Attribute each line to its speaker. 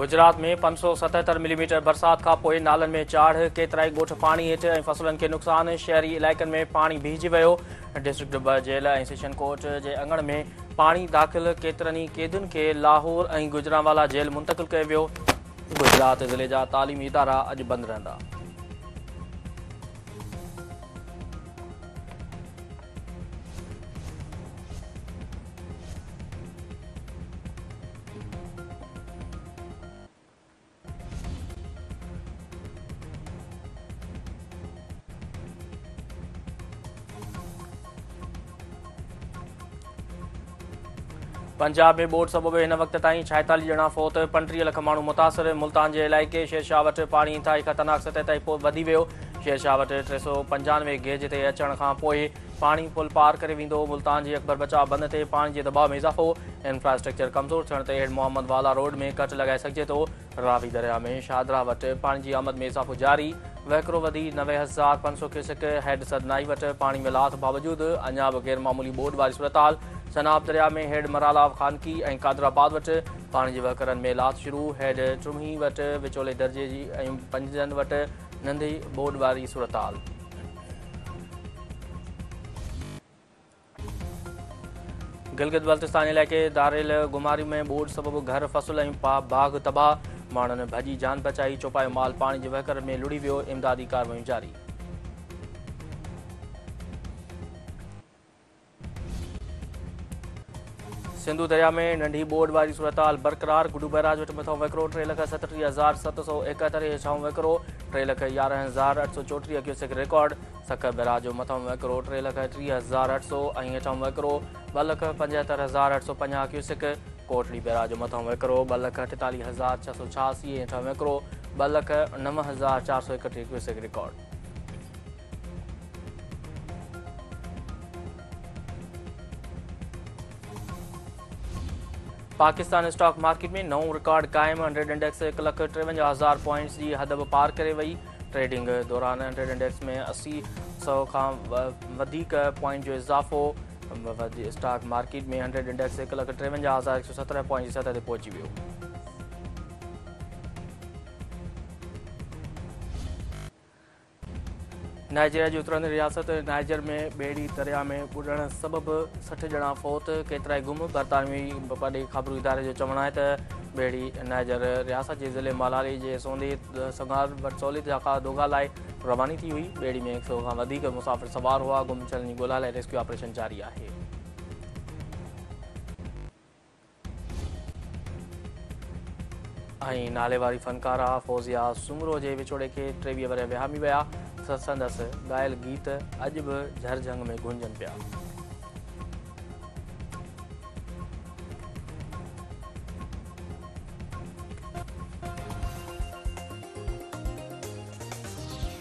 Speaker 1: गुजरात में 577 मिलीमीटर बरसात खां पोइ नालनि में चाढ़, केतिराई ॻोठ पाणी हेठि ऐं फसलनि खे नुक़सान। शहरी इलाइक़नि में पाणी भीजी वियो। डिस्ट्रिक्ट ॿ जेल ऐं सेशन कोर्ट जे अङण में पाणी दाख़िल। केतिरनि ई क़ैदियुनि खे लाहौर ऐं गुजरांवाला जेल मुंतक़िल कयो वियो। गुजरात ज़िले जा तालीमी इदारा अॼु बंदि रहंदा। पंजाब में ॿोॾि सबबि हिन वक़्त ताईं 46 ॼणा फ़ौत, 35 लख माण्हू मुतासिर। मुल्तान जे इलाइक़े शेरशाह वटि पाणी इंतिहाई ख़तरनाक सतह ताईं वधी वियो। शेरशाह वटि 395 गेज ते अचण खां पोइ पाणी पुल पार करे वेंदो। मुल्तान जी अकबर बचाव बंदि ते पाणी जे दबाव में इज़ाफ़ो। इंफ्रास्ट्रक्चर कमज़ोर थियण ते हेड मोहम्मद वाला रोड में कट लॻाए सघिजे थो। रावी दरिया में शाहदरा वटि पाणी जी आमद में इज़ाफ़ो जारी। वहिकिरो वधी 90,500 क्यूसेक। हेड सदनाई वटि पाणी में लाथ बावजूदि अञा बि गैरमामूली ॿोॾि वारी सूरत। सनाब दरिया में हेड मरालाव खानकी ऐं कादराबाद वटि पाणी जे वहिकरनि में लाथ शुरू। हेड ट्रुम्ही वटि विचोले दर्जे जी ऐं पंजनि वटि नंढी ॿोॾि वारी सूरत। गिलगित बल्तिस्तान इलाइक़े दारेल गुमारी में ॿोॾि सबबि घर फसल ऐं बाग़ तबाह। माण्हुनि भॼी जान बचाई। चौपायो माल पाणी जे वहिकरनि में लुड़ी वियो। इमदादी कार्रवायूं जारी। सिंधु दरिया में नंढी ॿोॾि वारी सूरत बरक़रार। गुडू बैराज वटि मथों वहिकिरो 3,37,771। हेठां वहिकिरो 3,11,834 क्यूसेक रिकॉर्ड। सख बैराज जो मथों वहिकिरो 3,30,800 ऐं हेठां वहिकिरो 2,75,850 क्यूसेक। कोटली बैराज जो मथों वहिकिरो 2,48,686 हेठां वहिकिरो 2,09,431 cusec record. Pakistan stock market में नओं रिकॉर्ड क़ाइमु। 100 इंडेक्स 1,53,000 पॉइंट्स जी हद बि पार करे वई। ट्रेडिंग दौरान 100 इंडेक्स में 80 खां वधीक पॉइंट जो इज़ाफ़ो। स्टॉक मार्केट में 100 इंडेक्स 1,53,117 पॉइंट जी सतह ते पहुची वियो। नाइजीरिया जी उतरंदी रियासत नाइजर में ॿेड़ी दरिया में ॿुॾण सबबि 60 ॼणा फ़ौत, केतिराई गुम। बरतानवी वॾे ख़बरू इदारे जो चवणु आहे त ॿेड़ी नाइजर रियासत जे ज़िले मालाली जे सोंदे संगार वरसोली खां दोगा लाइ रवानी थी हुई। ॿेड़ी में 100 खां वधीक मुसाफ़िर सवार हुआ। गुम थियलनि जी ॻोल्हा लाइ रेस्क्यू ऑपरेशन जारी आहे। ऐं नाले वारी फ़नकारा फौज़िया सुमरो जे विचोड़े खे 23 वर विहामी विया। संदसि ॻायल गीत अॼु बि झरझंग में गूंजनि पिया।